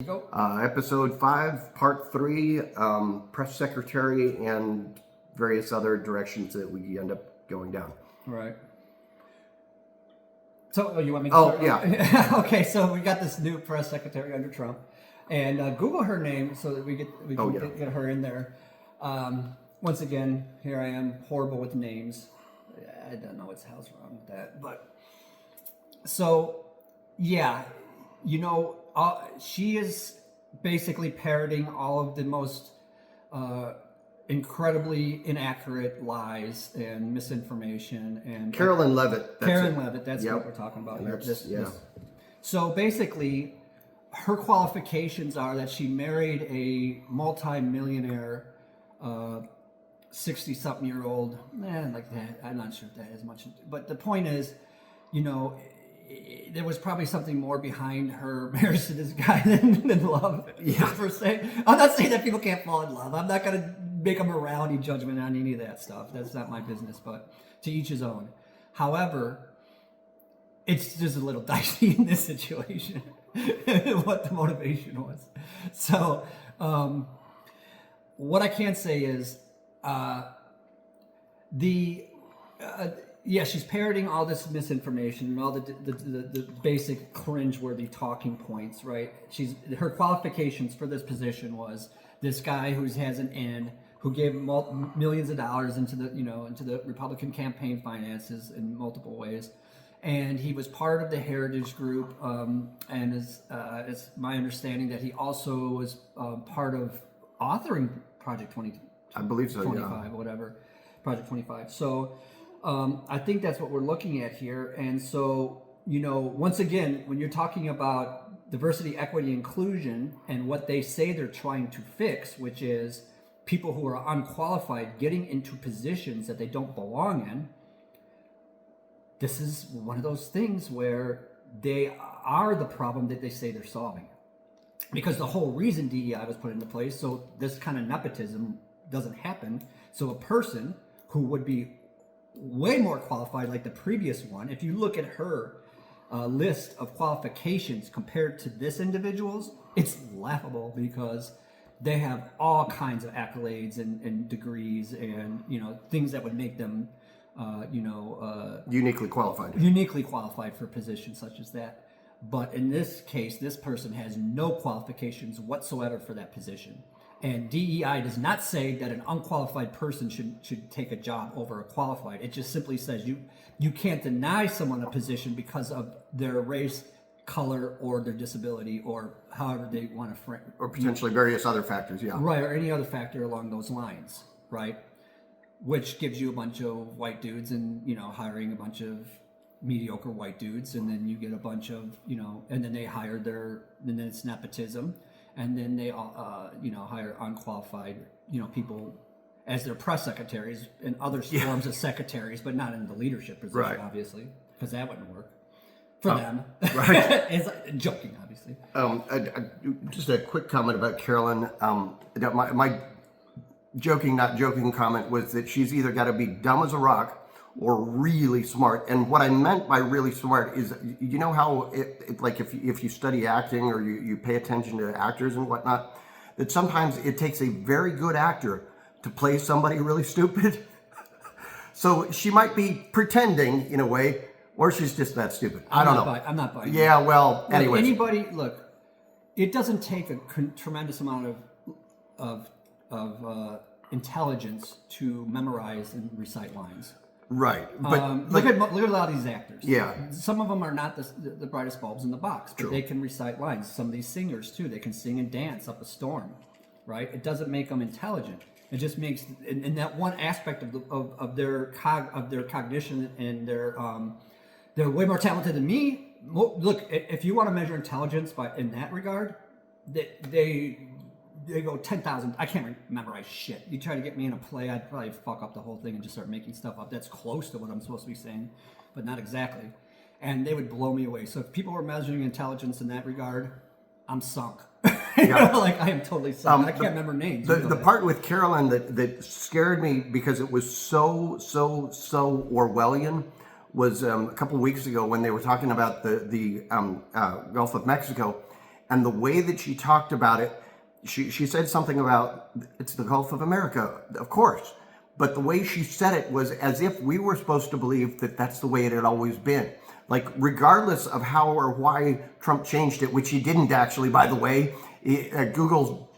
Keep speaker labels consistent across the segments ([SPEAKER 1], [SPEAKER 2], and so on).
[SPEAKER 1] Go.
[SPEAKER 2] Episode 5, Part 3, press secretary and various other directions that we end up going down.
[SPEAKER 1] Right. So, you want me to
[SPEAKER 2] start?
[SPEAKER 1] Yeah. Okay, so we got this new press secretary under Trump. And Google her name so that we can get her in there. Once again, here I am, horrible with names. I don't know what the hell's wrong with that. But, so, yeah, she is basically parroting all of the most incredibly inaccurate lies and misinformation. And
[SPEAKER 2] Carolyn Levitt.
[SPEAKER 1] That's what we're talking about here. So basically, her qualifications are that she married a multi-millionaire 60-something-year-old, like that. I'm not sure if that has much, but the point is, there was probably something more behind her marriage to this guy than love, per se. I'm not saying that people can't fall in love. I'm not going to make a morality judgment on any of that stuff. That's not my business, but to each his own. However, it's just a little dicey in this situation, what the motivation was. So, what I can say is, she's parroting all this misinformation and all the basic cringe-worthy talking points, right? Her qualifications for this position was this guy who has an in, who gave millions of dollars into the Republican campaign finances in multiple ways, and he was part of the Heritage Group, and it's my understanding that he also was part of authoring Project 20.
[SPEAKER 2] I believe so.
[SPEAKER 1] 25, whatever, Project 25. So. I think that's what we're looking at here. And so, once again, when you're talking about diversity, equity, inclusion, and what they say they're trying to fix, which is people who are unqualified getting into positions that they don't belong in, this is one of those things where they are the problem that they say they're solving. Because the whole reason DEI was put into place, so this kind of nepotism doesn't happen. So a person who would be way more qualified, like the previous one, if you look at her list of qualifications compared to this individual's, it's laughable because they have all kinds of accolades and degrees and things that would make them
[SPEAKER 2] uniquely
[SPEAKER 1] qualified for positions such as that. But in this case, this person has no qualifications whatsoever for that position. And DEI does not say that an unqualified person should take a job over a qualified. It just simply says you can't deny someone a position because of their race, color, or their disability, or however they want to frame.
[SPEAKER 2] Or potentially various other factors, yeah.
[SPEAKER 1] Right, or any other factor along those lines, right? Which gives you a bunch of white dudes and, hiring a bunch of mediocre white dudes, and then you get a bunch of, and then they hire and then it's nepotism. And then they, hire unqualified, people as their press secretaries and other forms of secretaries, but not in the leadership position, obviously, because that wouldn't work for them. Right. It's joking, obviously.
[SPEAKER 2] Just a quick comment about Carolyn. My joking, not joking comment was that she's either got to be dumb as a rock or really smart. And what I meant by really smart is, how if you study acting or you pay attention to actors and whatnot, that sometimes it takes a very good actor to play somebody really stupid. So she might be pretending in a way, or she's just that stupid. I don't know.
[SPEAKER 1] I'm not buying.
[SPEAKER 2] Yeah, well, anyway.
[SPEAKER 1] It doesn't take a tremendous amount of intelligence to memorize and recite lines.
[SPEAKER 2] Right, but
[SPEAKER 1] look at a lot of these actors.
[SPEAKER 2] Yeah,
[SPEAKER 1] some of them are not the brightest bulbs in the box, but they can recite lines. Some of these singers too, they can sing and dance up a storm, right? It doesn't make them intelligent. It just makes in that one aspect of their cognition and they're way more talented than me. Look, if you want to measure intelligence in that regard, they go 10,000. I can't memorize shit. You try to get me in a play, I'd probably fuck up the whole thing and just start making stuff up that's close to what I'm supposed to be saying, but not exactly. And they would blow me away. So if people were measuring intelligence in that regard, I'm sunk. I am totally sunk. I can't remember names.
[SPEAKER 2] The part with Carolyn that scared me because it was so Orwellian was a couple of weeks ago when they were talking about the Gulf of Mexico. And the way that she talked about it, she said something about it's the Gulf of America, of course. But the way she said it was as if we were supposed to believe that that's the way it had always been. Like, regardless of how or why Trump changed it, which he didn't actually, by the way, Google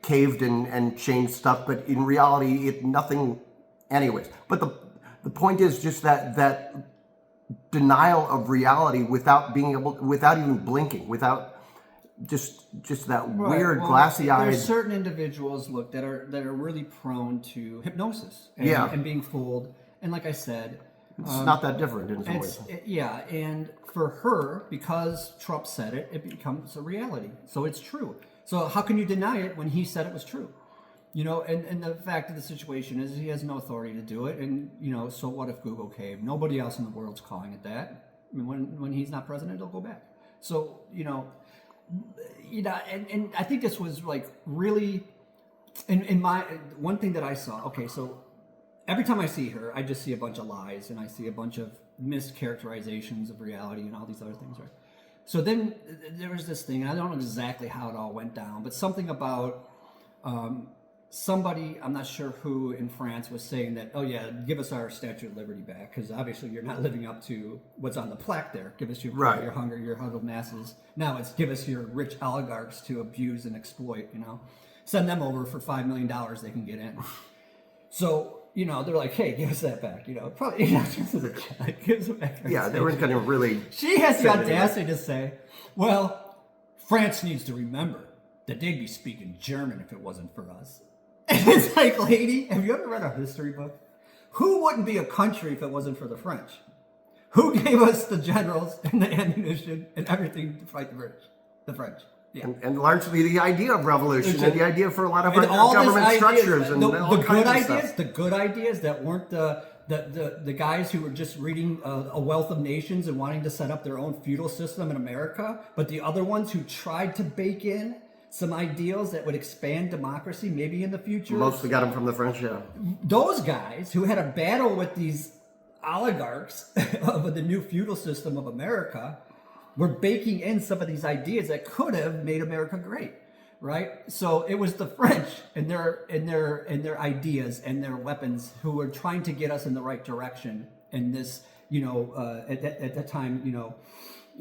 [SPEAKER 2] caved and changed stuff, but in reality, nothing, anyways. But the point is just that denial of reality without even blinking, without just that weird glassy-eyed.
[SPEAKER 1] There's certain individuals that are really prone to hypnosis and being fooled. And like I said,
[SPEAKER 2] it's not that different in some ways.
[SPEAKER 1] And for her, because Trump said it, it becomes a reality. So it's true. So how can you deny it when he said it was true? And the fact of the situation is he has no authority to do it. And, so what if Google caved? Nobody else in the world's calling it that. I mean, when he's not president, it'll go back. So, and I think this was like really, in my, one thing that I saw, okay, so every time I see her, I just see a bunch of lies and I see a bunch of mischaracterizations of reality and all these other things, right? So then there was this thing, and I don't know exactly how it all went down, but something about somebody, I'm not sure who in France, was saying that, oh yeah, give us our Statue of Liberty back, because obviously you're not living up to what's on the plaque there. Give us your poor, your hunger, your huddled masses. Now it's give us your rich oligarchs to abuse and exploit, Send them over for $5 million, they can get in. So, they're like, hey, give us that back, probably, just as a joke, give us it back.
[SPEAKER 2] Yeah, they were kind of really...
[SPEAKER 1] She has the audacity to say, well, France needs to remember that they'd be speaking German if it wasn't for us. And it's like, lady, have you ever read a history book? Who wouldn't be a country if it wasn't for the French? Who gave us the generals and the ammunition and everything to fight the British? The French. Yeah.
[SPEAKER 2] And largely the idea of revolution and the idea for a lot of our government structures and all kinds of stuff.
[SPEAKER 1] The good ideas that weren't the guys who were just reading A Wealth of Nations and wanting to set up their own feudal system in America, but the other ones who tried to bake in some ideals that would expand democracy maybe in the future.
[SPEAKER 2] Mostly got them from the French, yeah.
[SPEAKER 1] Those guys who had a battle with these oligarchs of the new feudal system of America were baking in some of these ideas that could have made America great, right? So it was the French and their ideas and their weapons who were trying to get us in the right direction. And this, at that time,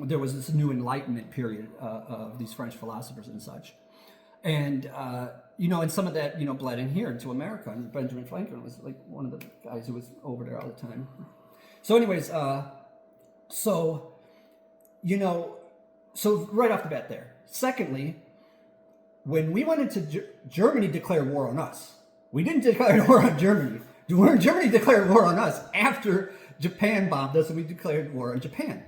[SPEAKER 1] there was this new Enlightenment period of these French philosophers and such. And, and some of that, bled in here into America. And Benjamin Franklin was like one of the guys who was over there all the time. So anyways, so right off the bat there. Secondly, when we went into Germany declared war on us. We didn't declare war on Germany. Germany declared war on us after Japan bombed us and we declared war on Japan.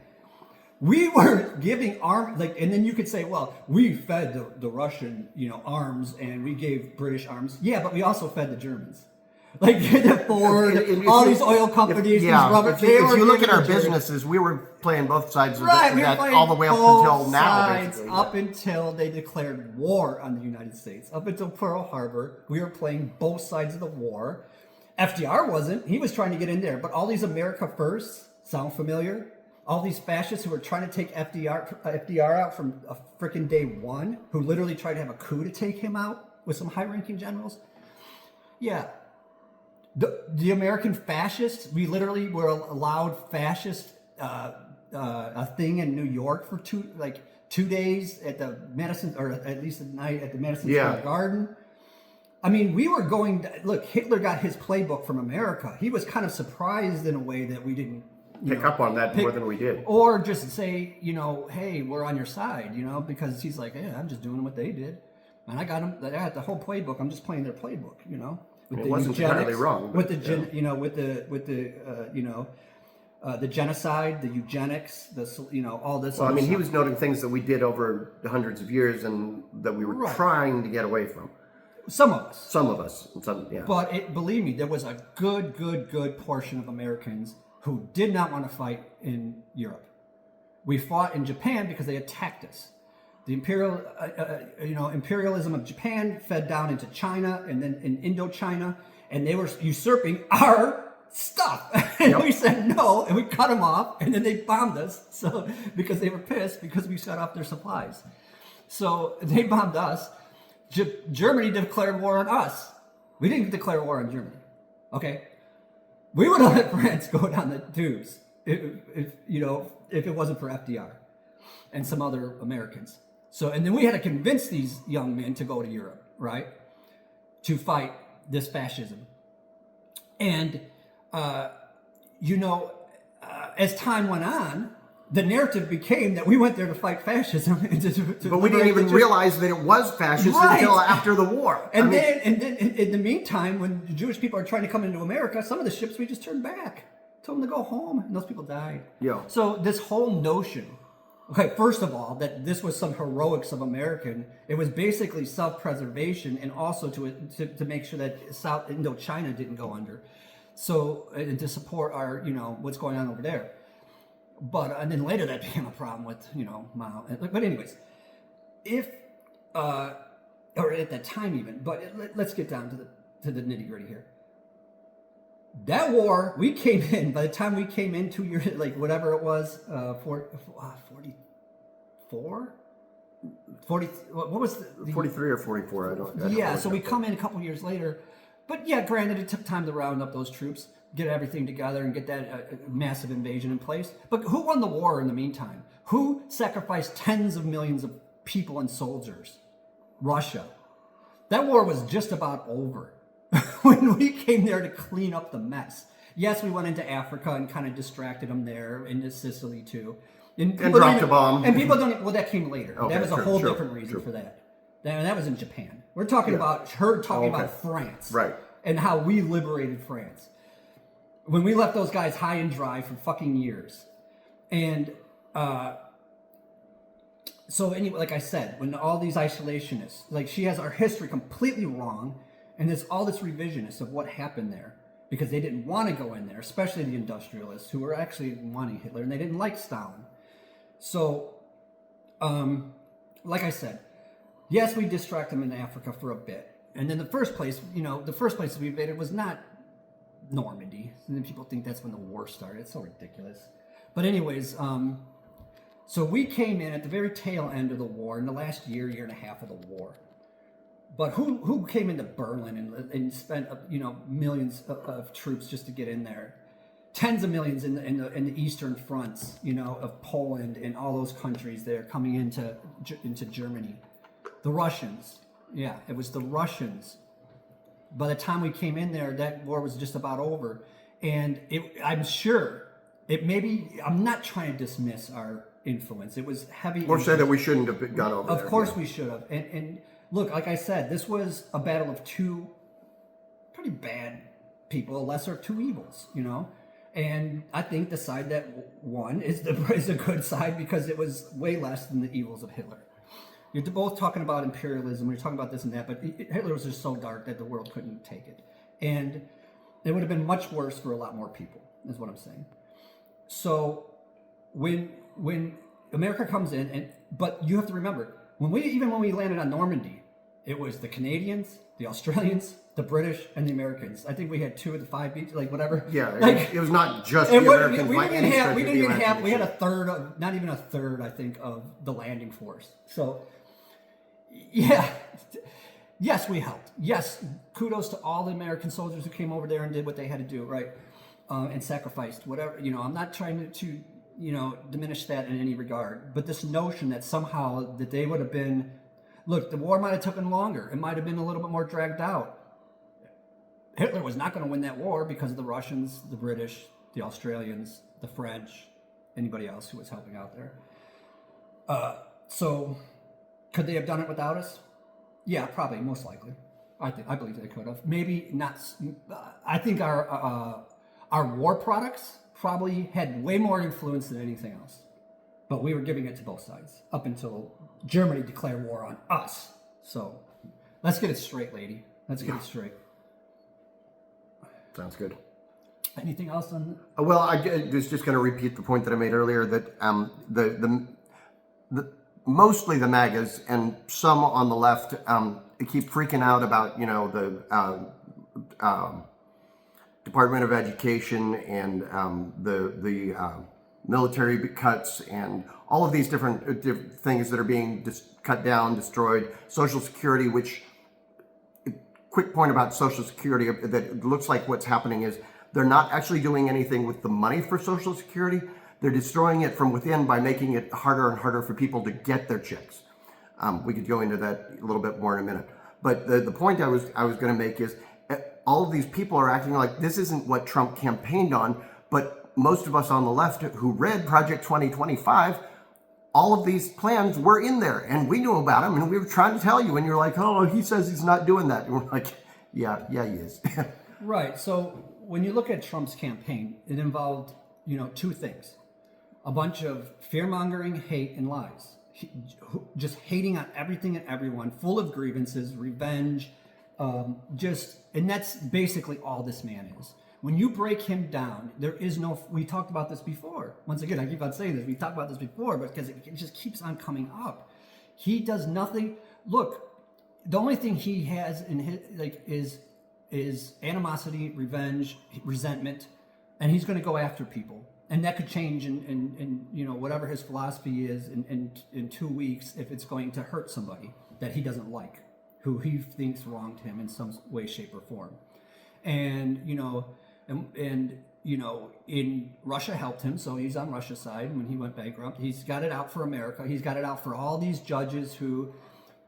[SPEAKER 1] We were giving arms, and then you could say, well, we fed the Russian, arms, and we gave British arms. Yeah, but we also fed the Germans. The Ford, all these oil companies, these rubber.
[SPEAKER 2] If you look at our businesses, we were playing both sides of that all the way up until now. Basically.
[SPEAKER 1] Up until they declared war on the United States. Up until Pearl Harbor, we were playing both sides of the war. FDR wasn't. He was trying to get in there. But all these America Firsts sound familiar? All these fascists who were trying to take FDR out from a freaking day one, who literally tried to have a coup to take him out with some high-ranking generals. Yeah. The American fascists, we literally were allowed fascist a thing in New York for 2 days at the Madison, or at least at night at the Madison Square Garden. I mean, we were look, Hitler got his playbook from America. He was kind of surprised in a way that we didn't
[SPEAKER 2] pick up on that more than we did.
[SPEAKER 1] Or just say, hey, we're on your side, because he's like, yeah, I'm just doing what they did. And I got the whole playbook. I'm just playing their playbook, With
[SPEAKER 2] it wasn't entirely wrong.
[SPEAKER 1] With the genocide, the eugenics, all this.
[SPEAKER 2] Well, he was noting things that we did over the hundreds of years and that we were trying to get away from.
[SPEAKER 1] Some of us.
[SPEAKER 2] Yeah.
[SPEAKER 1] But believe me, there was a good portion of Americans who did not want to fight in Europe. We fought in Japan because they attacked us. The imperialism of Japan fed down into China and then in Indochina, and they were usurping our stuff. And we said no, and we cut them off, and then they bombed us. So because they were pissed because we shut off their supplies. So they bombed us. Germany declared war on us. We didn't declare war on Germany. Okay? We would have let France go down the tubes if it wasn't for FDR and some other Americans. So, and then we had to convince these young men to go to Europe, right? To fight this fascism. And, as time went on, the narrative became that we went there to fight fascism.
[SPEAKER 2] But we didn't even realize that it was fascist until after the war.
[SPEAKER 1] And then in the meantime, when the Jewish people are trying to come into America, some of the ships we just turned back, told them to go home, and those people died.
[SPEAKER 2] Yeah.
[SPEAKER 1] So this whole notion, okay, first of all, that this was some heroics of American, it was basically self-preservation, and also to make sure that South Indochina didn't go under. So, and to support our, what's going on over there. But, and then later that became a problem with, Mao. But anyways, or at that time even, but let's get down to the nitty gritty here. That war, we came in, by the time we came in 2 years, like whatever it was, 44? 40, what was the
[SPEAKER 2] 43 or 44, I don't
[SPEAKER 1] yeah, so we come in a couple years later. But yeah, granted, it took time to round up those troops, get everything together, and get that massive invasion in place. But who won the war in the meantime? Who sacrificed tens of millions of people and soldiers? Russia. That war was just about over when we came there to clean up the mess. Yes, we went into Africa and kind of distracted them there, into Sicily too.
[SPEAKER 2] And dropped a bomb.
[SPEAKER 1] And people don't, well, that came later.
[SPEAKER 2] Okay,
[SPEAKER 1] that was a whole different reason for that. That was in Japan. We're talking about her talking about France.
[SPEAKER 2] Right.
[SPEAKER 1] And how we liberated France. When we left those guys high and dry for fucking years. And so anyway, like I said, when all these isolationists, like she has our history completely wrong, and there's all this revisionist of what happened there. Because they didn't want to go in there, especially the industrialists who were actually wanting Hitler, and they didn't like Stalin. So, like I said, yes, we distracted them in Africa for a bit. And then the first place we invaded was not Normandy. And then people think that's when the war started. It's so ridiculous. But anyways, so we came in at the very tail end of the war, in the last year and a half of the war. But who came into Berlin and spent millions of troops just to get in there? Tens of millions in the eastern fronts, of Poland and all those countries there coming into Germany. The Russians, yeah, it was the Russians. By the time we came in there, that war was just about over, and I'm sure it maybe. I'm not trying to dismiss our influence. It was heavy.
[SPEAKER 2] Or say that we shouldn't have gone over there.
[SPEAKER 1] Of course we should have, and look, like I said, this was a battle of two pretty bad people, a lesser of two evils, And I think the side that won is a good side because it was way less than the evils of Hitler. You're both talking about imperialism, you're talking about this and that, but Hitler was just so dark that the world couldn't take it. And it would have been much worse for a lot more people, is what I'm saying. So when America comes in, but you have to remember, when we landed on Normandy, it was the Canadians, the Australians, the British, and the Americans. I think we had 2 of the 5 beaches, like whatever.
[SPEAKER 2] Yeah,
[SPEAKER 1] like,
[SPEAKER 2] it was not just the Americans.
[SPEAKER 1] We had a third of, not even a third, I think, of the landing force. So, yeah, yes, we helped. Yes, kudos to all the American soldiers who came over there and did what they had to do, right, and sacrificed whatever. I'm not trying to diminish that in any regard, but this notion that somehow that they would have been. Look, the war might have taken longer. It might have been a little bit more dragged out. Hitler was not going to win that war because of the Russians, the British, the Australians, the French, anybody else who was helping out there. So, could they have done it without us? Yeah, probably, most likely. I believe they could have. Maybe not. I think our war products probably had way more influence than anything else. But we were giving it to both sides up until Germany declared war on us. So let's get it straight, lady. Let's get it straight.
[SPEAKER 2] Sounds good.
[SPEAKER 1] Anything else on?
[SPEAKER 2] Well, I was just going to repeat the point that I made earlier that the mostly the MAGAs and some on the left keep freaking out about the Department of Education and the military cuts and all of these different things that are being cut down, destroyed. Social Security, which, quick point about Social Security, that it looks like what's happening is they're not actually doing anything with the money for Social Security. They're destroying it from within by making it harder and harder for people to get their checks. We could go into that a little bit more in a minute. But the point I was going to make is all of these people are acting like this isn't what Trump campaigned on, but most of us on the left who read Project 2025, all of these plans were in there and we knew about them and we were trying to tell you, and you're like, oh, he says he's not doing that. And we're like, yeah, he is.
[SPEAKER 1] Right. So when you look at Trump's campaign, it involved, two things: a bunch of fear-mongering, hate, and lies. Just hating on everything and everyone, full of grievances, revenge, and that's basically all this man is. When you break him down, there is no, we talked about this before. Once again, I keep on saying this, we talked about this before, but because it just keeps on coming up. He does nothing. Look, the only thing he has in his, is animosity, revenge, resentment, and he's going to go after people. And that could change in whatever his philosophy is in 2 weeks, if it's going to hurt somebody that he doesn't like, who he thinks wronged him in some way, shape, or form. And in Russia helped him, so he's on Russia's side when he went bankrupt. He's got it out for America. He's got it out for all these judges who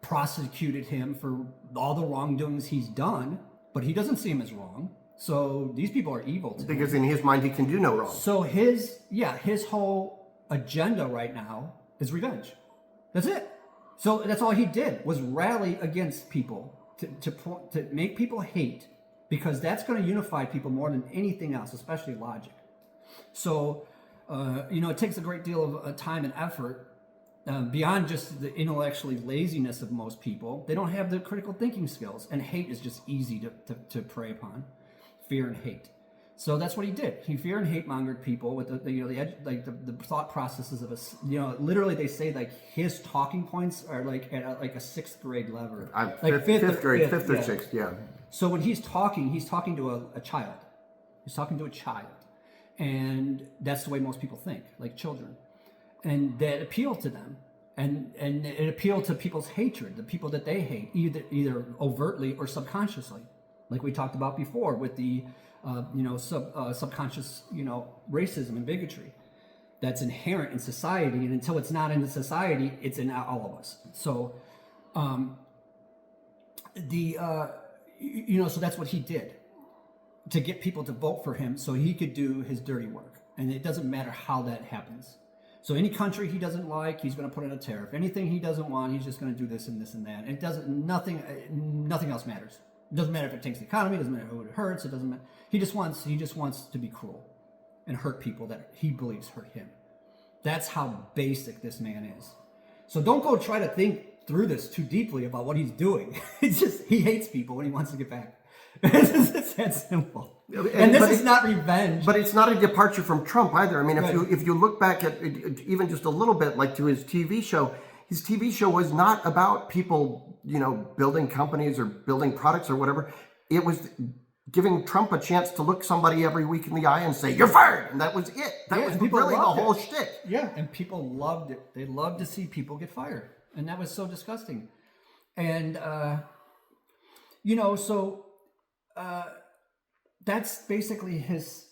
[SPEAKER 1] prosecuted him for all the wrongdoings he's done, but he doesn't see him as wrong. So these people are evil to
[SPEAKER 2] because
[SPEAKER 1] him.
[SPEAKER 2] In his mind he can do no wrong.
[SPEAKER 1] So his whole agenda right now is revenge. That's it. So that's all he did, was rally against people to make people hate, because that's going to unify people more than anything else, especially logic. So it takes a great deal of time and effort beyond just the intellectually laziness of most people. They don't have the critical thinking skills, and hate is just easy to prey upon. Fear and hate. So that's what he did. He fear and hate mongered people with the thought processes of literally they say like his talking points are like at a sixth grade level.
[SPEAKER 2] Fifth or sixth, yeah.
[SPEAKER 1] So when he's talking to a child. He's talking to a child, and that's the way most people think, like children, and that appeal to them, and it appealed to people's hatred, the people that they hate, either overtly or subconsciously. Like we talked about before with the, subconscious, racism and bigotry that's inherent in society. And until it's not in the society, it's in all of us. So, so that's what he did to get people to vote for him so he could do his dirty work. And it doesn't matter how that happens. So any country he doesn't like, he's going to put in a tariff. Anything he doesn't want, he's just going to do this and this and that. And nothing else matters. It doesn't matter if it tanks the economy. It doesn't matter who it hurts. It doesn't matter. He just wants to be cruel and hurt people that he believes hurt him. That's how basic this man is. So don't go try to think through this too deeply about what he's doing. It's just he hates people and he wants to get back. It's that simple. And this is not revenge.
[SPEAKER 2] But it's not a departure from Trump either. I mean, if you look back at even just a little bit, like to his TV show. His TV show was not about people, building companies or building products or whatever. It was giving Trump a chance to look somebody every week in the eye and say, "You're fired," and that was it. That was really the whole shtick.
[SPEAKER 1] Yeah, and people loved it. They loved to see people get fired, and that was so disgusting. And that's basically his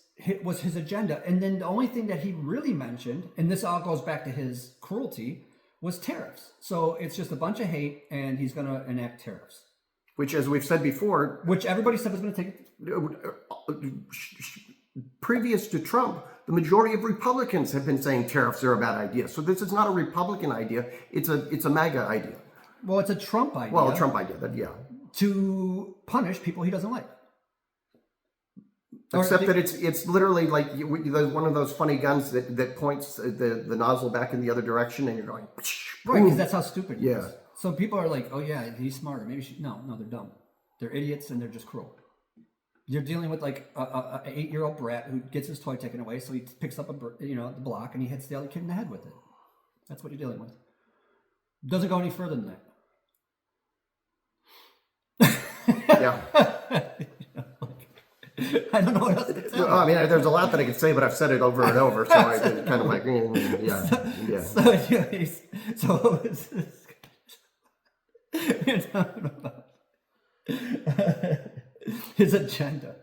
[SPEAKER 1] agenda. And then the only thing that he really mentioned, and this all goes back to his cruelty, was tariffs. So it's just a bunch of hate, and he's going to enact tariffs.
[SPEAKER 2] Which, as we've said before...
[SPEAKER 1] Which everybody said was going to take...
[SPEAKER 2] Previous to Trump, the majority of Republicans have been saying tariffs are a bad idea. So this is not a Republican idea. It's a MAGA idea.
[SPEAKER 1] Well, it's a Trump idea.
[SPEAKER 2] Well, a Trump idea, yeah.
[SPEAKER 1] To punish people he doesn't like.
[SPEAKER 2] Except that it's literally like one of those funny guns that points the nozzle back in the other direction, and you're going...
[SPEAKER 1] Right, because that's how stupid he is.
[SPEAKER 2] Yeah.
[SPEAKER 1] So people are like, oh yeah, he's smarter. Maybe no, they're dumb. They're idiots and they're just cruel. You're dealing with like a 8-year-old brat who gets his toy taken away, so he picks up the block and he hits the other kid in the head with it. That's what you're dealing with. Doesn't go any further than that.
[SPEAKER 2] Yeah.
[SPEAKER 1] I don't know what else to tell
[SPEAKER 2] Well, I mean, there's a lot that I could say, but I've said it over and over, so I kind of like, yeah.
[SPEAKER 1] So, anyways, so what was this you're talking about? His agenda.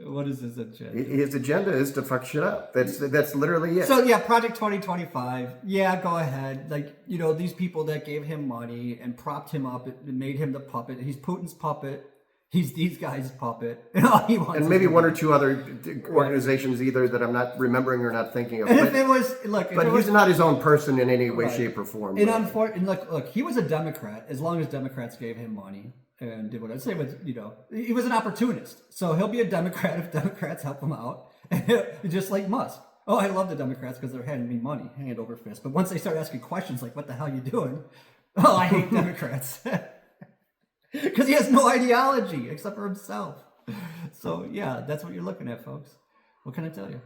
[SPEAKER 1] What is his agenda?
[SPEAKER 2] His agenda is to fuck shit up. That's literally it.
[SPEAKER 1] So yeah, Project 2025. Yeah, go ahead. Like, you know, these people that gave him money and propped him up, it made him the puppet. He's Putin's puppet. He's these guys' puppet. And all he wants
[SPEAKER 2] and maybe one or two other organizations either that I'm not remembering or not thinking of.
[SPEAKER 1] And
[SPEAKER 2] But,
[SPEAKER 1] if it was, look,
[SPEAKER 2] but he's not his own person in any way,
[SPEAKER 1] Right.
[SPEAKER 2] shape, or form.
[SPEAKER 1] and look, he was a Democrat as long as Democrats gave him money and did what I'd say was, you know, he was an opportunist. So he'll be a Democrat if Democrats help him out. Just like Musk. Oh, I love the Democrats because they're handing me money, hand over fist. But once they start asking questions like, what the hell are you doing? Oh, I hate Democrats. Because he has no ideology except for himself. So, yeah, that's what you're looking at, folks. What can I tell you?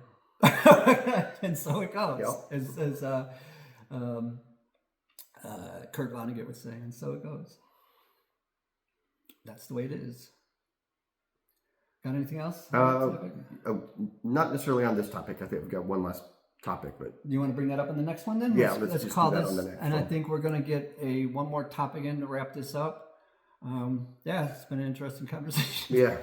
[SPEAKER 1] And so it goes.
[SPEAKER 2] Yep.
[SPEAKER 1] As Kurt Vonnegut was saying, so it goes. That's the way it is. Got anything else?
[SPEAKER 2] Not necessarily on this topic. I think we've got one last topic, but
[SPEAKER 1] You want to bring that up in the next one then?
[SPEAKER 2] Yeah, let's just
[SPEAKER 1] call
[SPEAKER 2] do that
[SPEAKER 1] this.
[SPEAKER 2] on the next
[SPEAKER 1] and I
[SPEAKER 2] one.
[SPEAKER 1] think we're going to get one more topic in to wrap this up. Yeah, it's been an interesting conversation.
[SPEAKER 2] yeah.